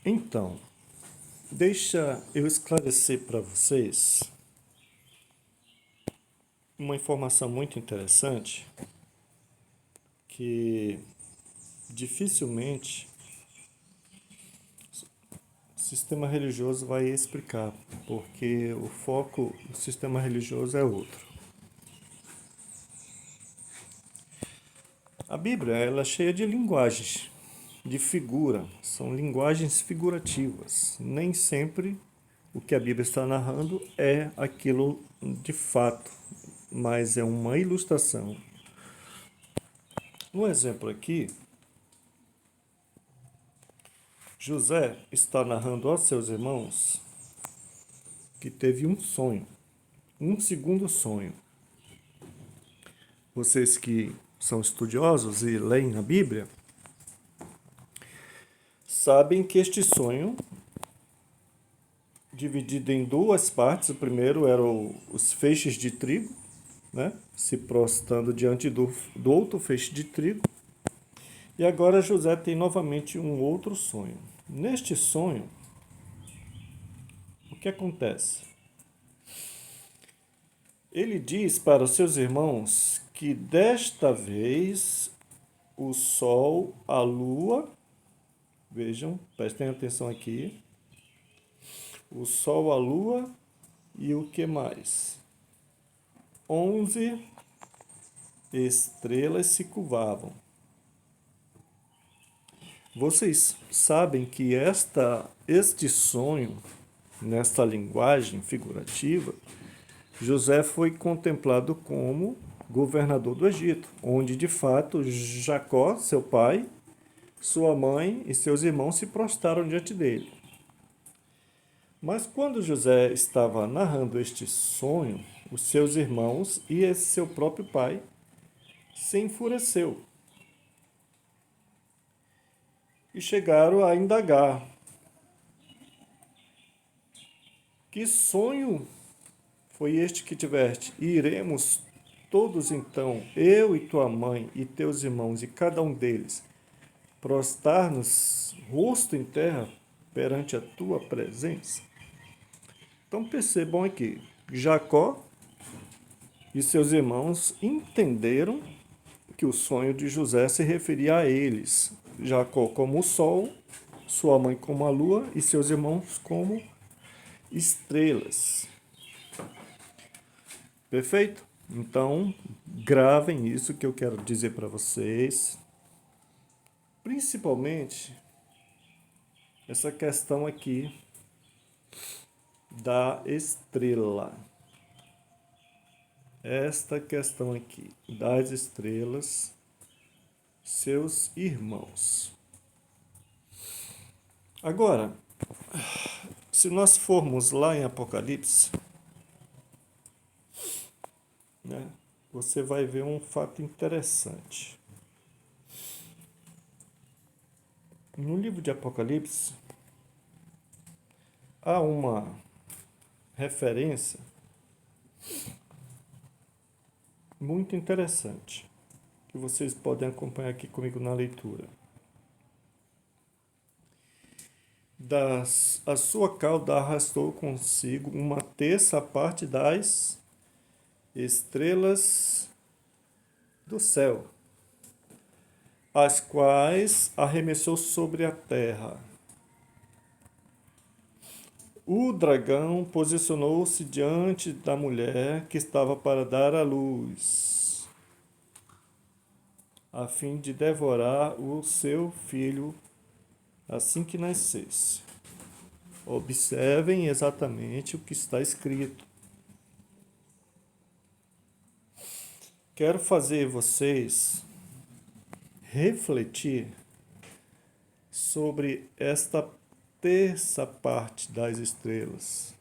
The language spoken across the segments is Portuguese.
Então, deixa eu esclarecer para vocês uma informação muito interessante que dificilmente o sistema religioso vai explicar, porque o foco do sistema religioso é outro. A Bíblia, ela é cheia de linguagens, de figura, são linguagens figurativas. Nem sempre o que a Bíblia está narrando é aquilo de fato, mas é uma ilustração. Um exemplo aqui, José está narrando aos seus irmãos que teve um sonho, um segundo sonho. Vocês que são estudiosos e leem a Bíblia, sabem que este sonho, dividido em duas partes, o primeiro eram os feixes de trigo, né, se prostrando diante do outro feixe de trigo, e agora José tem novamente um outro sonho. Neste sonho, o que acontece? Ele diz para os seus irmãos que desta vez o sol, a lua, vejam, prestem atenção aqui, o sol, a lua e o que mais? 11 estrelas se curvavam. Vocês sabem que este sonho, nesta linguagem figurativa, José foi contemplado como governador do Egito, onde de fato Jacó, seu pai, sua mãe e seus irmãos se prostraram diante dele. Mas quando José estava narrando este sonho, os seus irmãos e esse seu próprio pai se enfureceu e chegaram a indagar: que sonho foi este que tiveste? E iremos todos então, eu e tua mãe e teus irmãos e cada um deles, prostrar-nos rosto em terra perante a tua presença? Então percebam aqui, Jacó e seus irmãos entenderam que o sonho de José se referia a eles. Jacó como o sol, sua mãe como a lua e seus irmãos como estrelas. Perfeito? Então, gravem isso que eu quero dizer para vocês. Principalmente essa questão aqui da estrela. Esta questão aqui das estrelas, seus irmãos. Agora, se nós formos lá em Apocalipse, né, você vai ver um fato interessante. No livro de Apocalipse, há uma referência muito interessante, que vocês podem acompanhar aqui comigo na leitura. A sua cauda arrastou consigo uma terça parte das estrelas do céu, as quais arremessou sobre a terra. O dragão posicionou-se diante da mulher que estava para dar à luz, a fim de devorar o seu filho assim que nascesse. Observem exatamente o que está escrito. Quero fazer vocês refletir sobre esta terça parte das estrelas.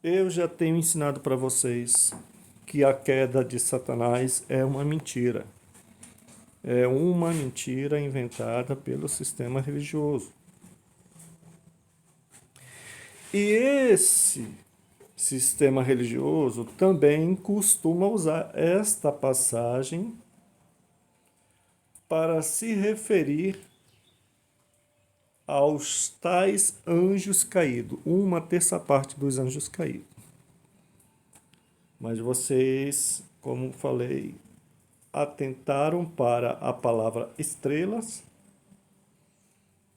Eu já tenho ensinado para vocês que a queda de Satanás é uma mentira. É uma mentira inventada pelo sistema religioso. E esse sistema religioso também costuma usar esta passagem para se referir aos tais anjos caídos, uma terça parte dos anjos caídos. Mas vocês, como falei, atentaram para a palavra estrelas.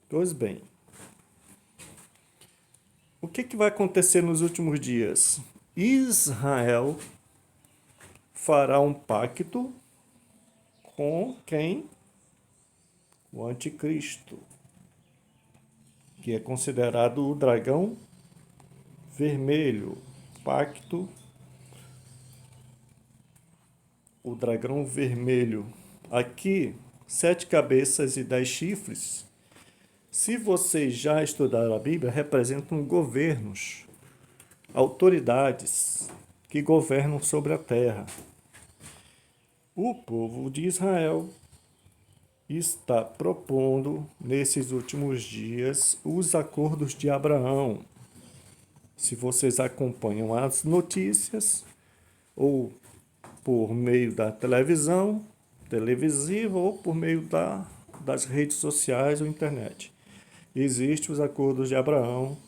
Pois bem, o que vai acontecer nos últimos dias? Israel fará um pacto com quem? O anticristo, que é considerado o dragão vermelho. Pacto, o dragão vermelho. Aqui, 7 cabeças e 10 chifres. Se vocês já estudaram a Bíblia, representam governos, autoridades que governam sobre a terra. O povo de Israel está propondo, nesses últimos dias, os acordos de Abraão. Se vocês acompanham as notícias, ou por meio da televisão, televisiva, ou por meio das redes sociais ou internet, existem os acordos de Abraão,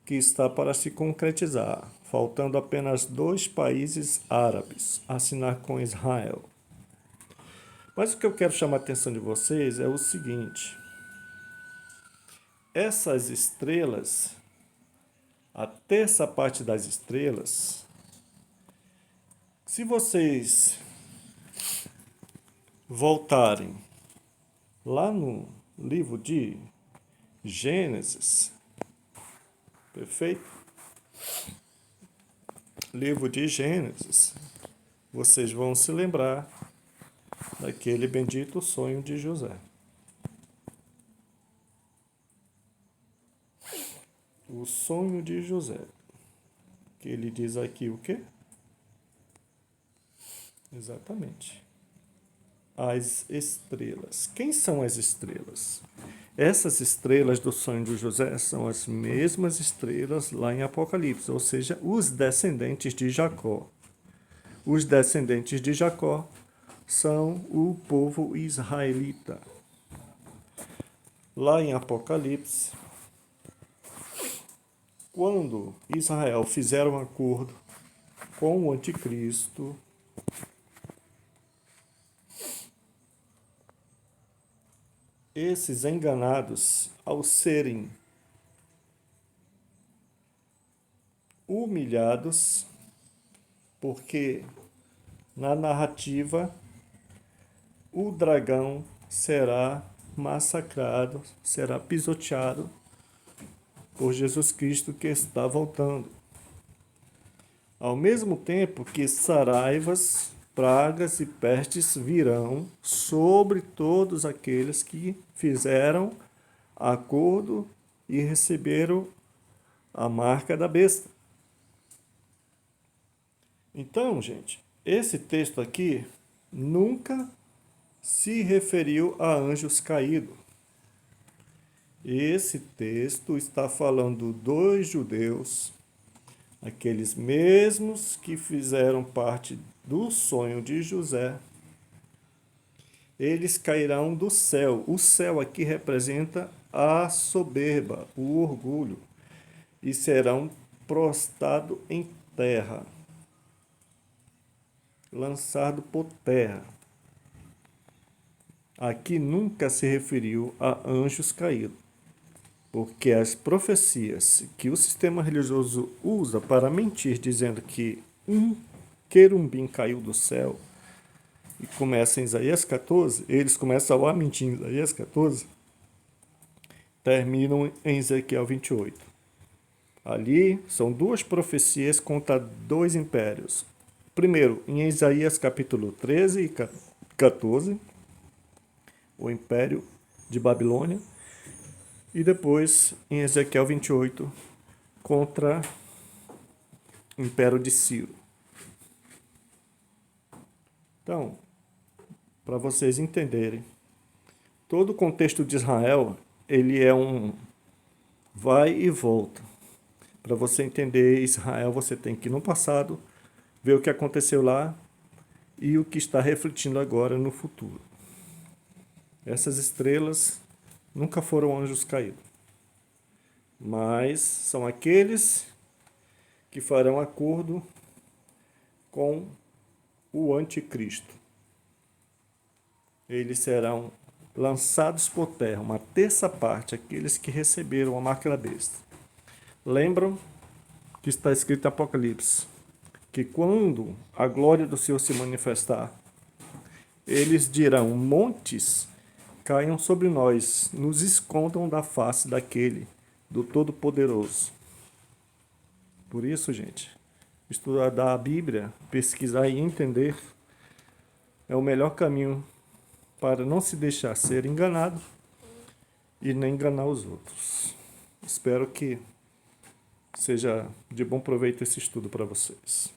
que está para se concretizar, faltando apenas 2 países árabes assinar com Israel. Mas o que eu quero chamar a atenção de vocês é o seguinte: essas estrelas, a terça parte das estrelas, se vocês voltarem lá no livro de Gênesis, perfeito? Livro de Gênesis, vocês vão se lembrar daquele bendito sonho de José. O sonho de José. Que ele diz aqui o quê? Exatamente. As estrelas. Quem são as estrelas? Essas estrelas do sonho de José são as mesmas estrelas lá em Apocalipse, ou seja, os descendentes de Jacó. Os descendentes de Jacó são o povo israelita. Lá em Apocalipse, quando Israel fizer um acordo com o anticristo, esses enganados, ao serem humilhados, porque na narrativa o dragão será massacrado, será pisoteado por Jesus Cristo que está voltando. Ao mesmo tempo que saraivas, pragas e pestes virão sobre todos aqueles que fizeram acordo e receberam a marca da besta. Então, gente, esse texto aqui nunca se referiu a anjos caídos. Esse texto está falando dos judeus, aqueles mesmos que fizeram parte do sonho de José. Eles cairão do céu. O céu aqui representa a soberba, o orgulho, e serão prostrados em terra, lançado por terra. Aqui nunca se referiu a anjos caídos, porque as profecias que o sistema religioso usa para mentir, dizendo que um querubim caiu do céu, e começa em Isaías 14, eles começam a mentir em Isaías 14, terminam em Ezequiel 28. Ali são 2 profecias contra 2 impérios. Primeiro, em Isaías capítulo 13 e 14, o império de Babilônia, e depois em Ezequiel 28 contra o império de Ciro. Então, para vocês entenderem, todo o contexto de Israel, ele é um vai e volta. Para você entender Israel, você tem que ir no passado, ver o que aconteceu lá e o que está refletindo agora no futuro. Essas estrelas nunca foram anjos caídos. mas são aqueles que farão acordo com o anticristo. Eles serão lançados por terra, uma terça parte, aqueles que receberam a marca da besta. Lembram que está escrito em Apocalipse, que quando a glória do Senhor se manifestar, eles dirão: montes caiam sobre nós, nos escondam da face daquele, do Todo-Poderoso. Por isso, gente, estudar a Bíblia, pesquisar e entender é o melhor caminho para não se deixar ser enganado e nem enganar os outros. Espero que seja de bom proveito esse estudo para vocês.